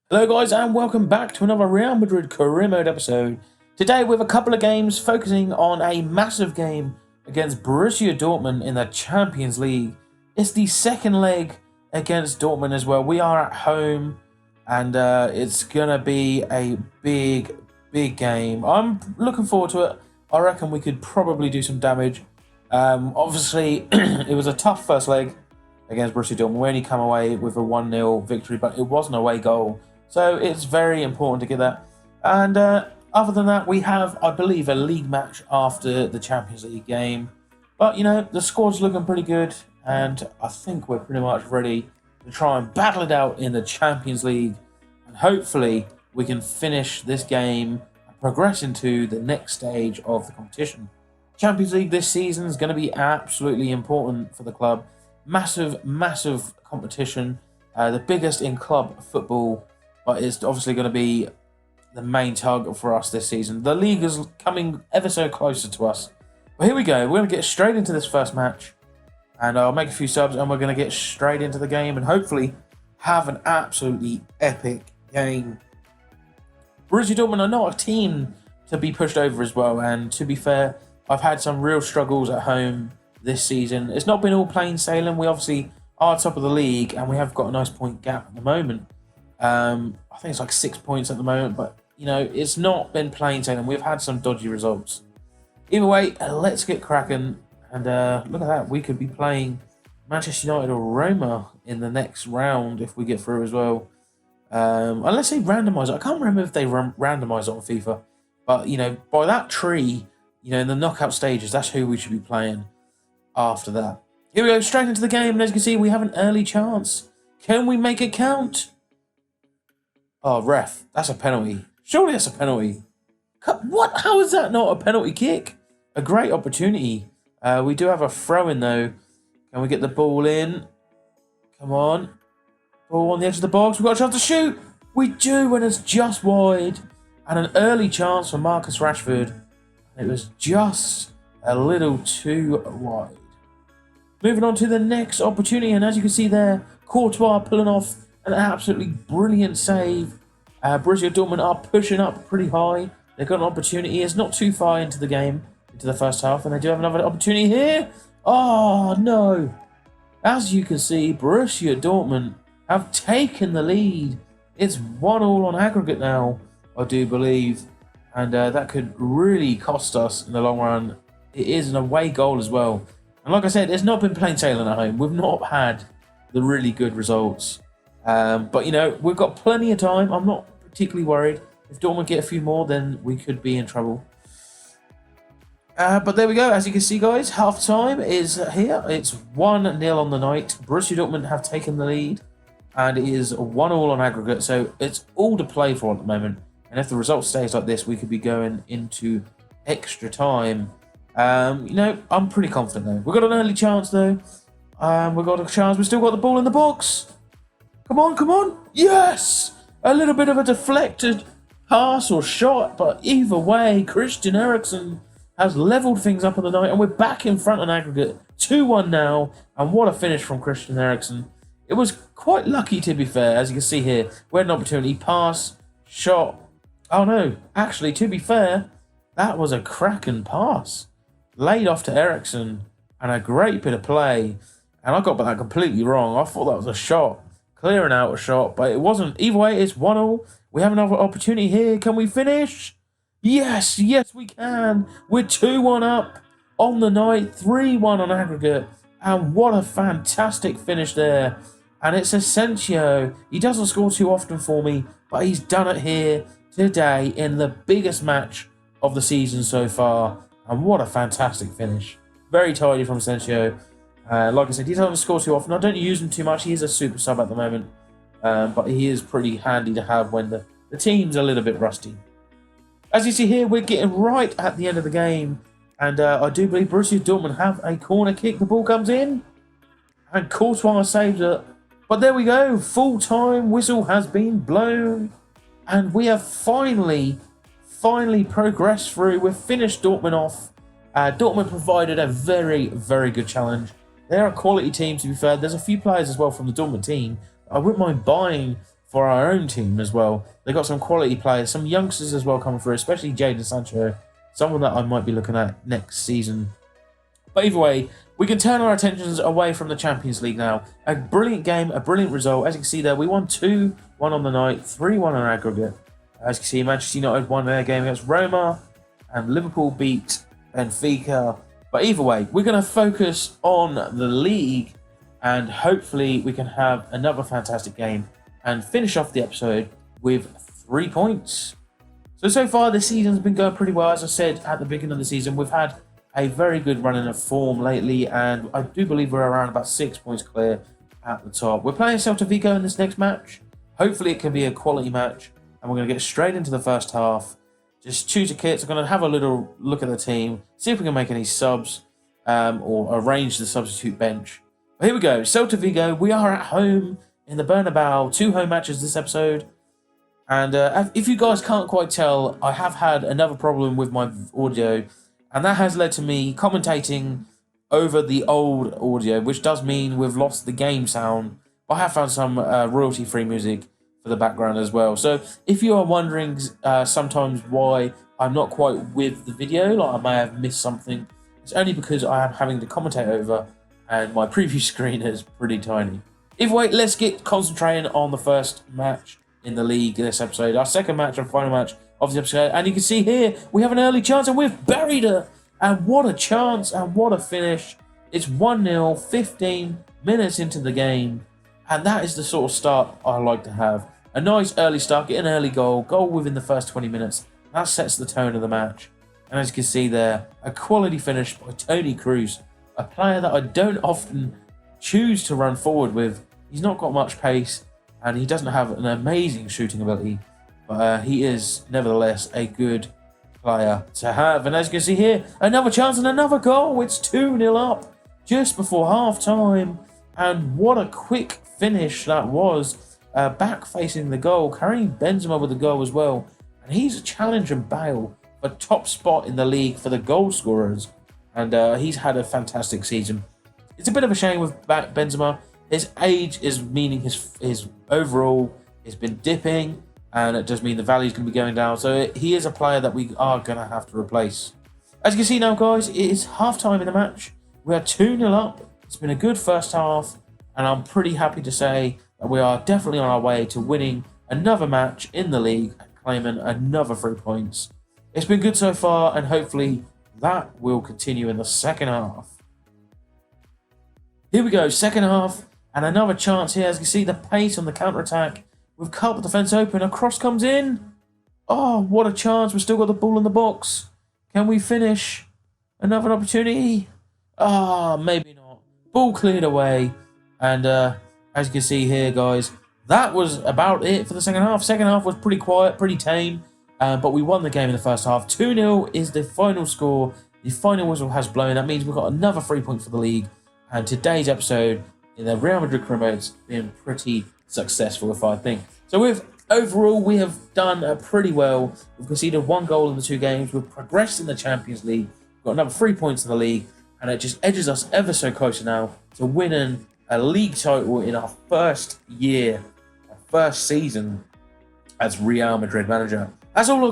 Hello guys and welcome back to another Real Madrid career mode episode. Today with a couple of games focusing on a massive game against Borussia Dortmund in the Champions League. It's the second leg against Dortmund as well. We are at home and it's going to be a big game. I'm looking forward to it. I reckon we could probably do some damage. Obviously it was a tough first leg against Borussia Dortmund. We only come away with a 1-0 victory, but it was an away goal. So it's very important to get that. And other than that, we have, I believe, a league match after the Champions League game. But, you know, the squad's looking pretty good. And I think we're pretty much ready to try and battle it out in the Champions League. And hopefully we can finish this game and progress into the next stage of the competition. Champions League this season is going to be absolutely important for the club. Massive competition. The biggest in club football. But it's obviously going to be the main target for us this season. The league is coming ever so closer to us. But here we go. We're going to get straight into this first match. And I'll make a few subs and we're going to get straight into the game. And hopefully have an absolutely epic game. Borussia Dortmund are not a team to be pushed over as well. And to be fair, I've had some real struggles at home this season. It's not been all plain sailing. We obviously are top of the league. And we have got a nice point gap at the moment. I think it's like 6 points at the moment, but you know, it's not been plain sailing. We've had some dodgy results. Either way, let's get cracking. And look at that, we could be playing Manchester United or Roma in the next round if we get through as well. Unless they randomise it. I can't remember if they randomise it on FIFA. But you know, by that tree, you know, in the knockout stages, that's who we should be playing after that. Here we go, straight into the game, and as you can see, we have an early chance. Can we make it count? Oh, ref, that's a penalty. Surely that's a penalty. What? How is that not a penalty kick? A great opportunity. We do have a throw-in, though. Can we get the ball in? Come on. Ball on the edge of the box. We've got a chance to shoot. We do, and it's just wide. And an early chance for Marcus Rashford. It was just a little too wide. Moving on to the next opportunity, and as you can see there, Courtois pulling off an absolutely brilliant save. Borussia Dortmund are pushing up pretty high. They've got an opportunity. It's not too far into the game, into the first half, and they do have another opportunity here. Oh, no. As you can see, Borussia Dortmund have taken the lead. It's 1-1 on aggregate now, I do believe. And that could really cost us in the long run. It is an away goal as well. And like I said, it's not been plain sailing at home. We've not had the really good results. But, you know, we've got plenty of time. I'm not particularly worried. If Dortmund get a few more, then we could be in trouble. But there we go. As you can see, guys, half-time is here. It's 1-0 on the night. Borussia Dortmund have taken the lead. And it is 1-1 on aggregate. So it's all to play for at the moment. And if the result stays like this, we could be going into extra time. You know, I'm pretty confident, though. We've got an early chance, though. We've got a chance. We've still got the ball in the box. Come on, come on. Yes! A little bit of a deflected pass or shot, but either way, Christian Eriksen has levelled things up on the night, and we're back in front on aggregate. 2-1 now, and what a finish from Christian Eriksen. It was quite lucky, to be fair, as you can see here. We had an opportunity, pass, shot. Oh no, actually, to be fair, that was a cracking pass. Laid off to Eriksen, and a great bit of play. And I got that completely wrong. I thought that was a shot. Clearing out a shot, but it wasn't. Either way, it's 1-0. We have another opportunity here. Can we finish? Yes, yes, we can. We're 2-1 up on the night, 3-1 on aggregate. And what a fantastic finish there. And it's Asensio. He doesn't score too often for me, but he's done it here today in the biggest match of the season so far. And what a fantastic finish. Very tidy from Asensio. Like I said, he doesn't score too often. I don't use him too much. He is a super sub at the moment. But he is pretty handy to have when the team's a little bit rusty. As you see here, we're getting right at the end of the game. And I do believe Borussia Dortmund have a corner kick. The ball comes in. And Courtois saves it. But there we go. Full-time whistle has been blown. And we have finally progressed through. We've finished Dortmund off. Dortmund provided a very good challenge. They're a quality team, to be fair. There's a few players as well from the Dortmund team I wouldn't mind buying for our own team as well. They've got some quality players, some youngsters as well coming through, especially Jadon Sancho, someone that I might be looking at next season. But either way, we can turn our attentions away from the Champions League now. A brilliant game, a brilliant result. As you can see there, we won 2-1 on the night, 3-1 on aggregate. As you can see, Manchester United won their game against Roma, and Liverpool beat Benfica. But either way, we're going to focus on the league, and hopefully we can have another fantastic game and finish off the episode with 3 points. So far this season's been going pretty well. As I said at the beginning of the season, we've had a very good run in of form lately, and I do believe we're around about 6 points clear at the top. We're playing Celta Vigo in this next match. Hopefully it can be a quality match, and we're going to get straight into the first half. Just choose your kits. I'm going to have a little look at the team, see if we can make any subs or arrange the substitute bench. But here we go, Celta Vigo. We are at home in the Bernabeu. 2 home matches this episode. And if you guys can't quite tell, I have had another problem with my audio, and that has led to me commentating over the old audio, which does mean we've lost the game sound. But I have found some royalty-free music for the background as well. So if you are wondering sometimes why I'm not quite with the video, like I may have missed something, it's only because I am having to commentate over, and my preview screen is pretty tiny. Either way, let's get concentrating on the first match in the league this episode, our second match and final match of the episode. And you can see here we have an early chance, and we've buried her. And what a chance, and what a finish. It's 1-0, 15 minutes into the game, and that is the sort of start I like to have. A nice early start, get an early goal within the first 20 minutes. That sets the tone of the match. And as you can see there, a quality finish by Toni Kroos, a player that I don't often choose to run forward with. He's not got much pace, and he doesn't have an amazing shooting ability, but he is nevertheless a good player to have. And as you can see here, another chance and another goal. It's 2-0 up just before half time, and what a quick finish that was. Back facing the goal, carrying Benzema with the goal as well, and he's a challenging Bale for top spot in the league for the goal scorers, and he's had a fantastic season. It's a bit of a shame with Benzema. His age is meaning his overall has been dipping, and it does mean the value is going to be going down. So he is a player that we are going to have to replace. As you can see now, guys, it is half time in the match. We are 2-0 up. It's been a good first half, and I'm pretty happy to say that we are definitely on our way to winning another match in the league and claiming another 3 points. It's been good so far, and hopefully that will continue in the second half. Here we go, second half, and another chance here. As you can see, the pace on the counter-attack. We've cut the defence open, a cross comes in. Oh, what a chance. We've still got the ball in the box. Can we finish? Another opportunity? Maybe not. Ball cleared away, and as you can see here, guys, that was about it for the second half. Second half was pretty quiet, pretty tame, but we won the game in the first half. 2-0 is the final score. The final whistle has blown. That means we've got another 3 points for the league. And today's episode in the Real Madrid career has been pretty successful, if I think. So overall, we have done pretty well. We've conceded 1 goal in the 2 games. We've progressed in the Champions League. We've got another 3 points in the league. And it just edges us ever so closer now to winning a league title in our first year, our first season as Real Madrid manager. That's all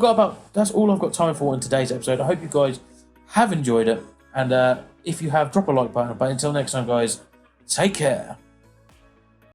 I've got time for in today's episode. I hope you guys have enjoyed it, and if you have, drop a like button. But until next time, guys, take care.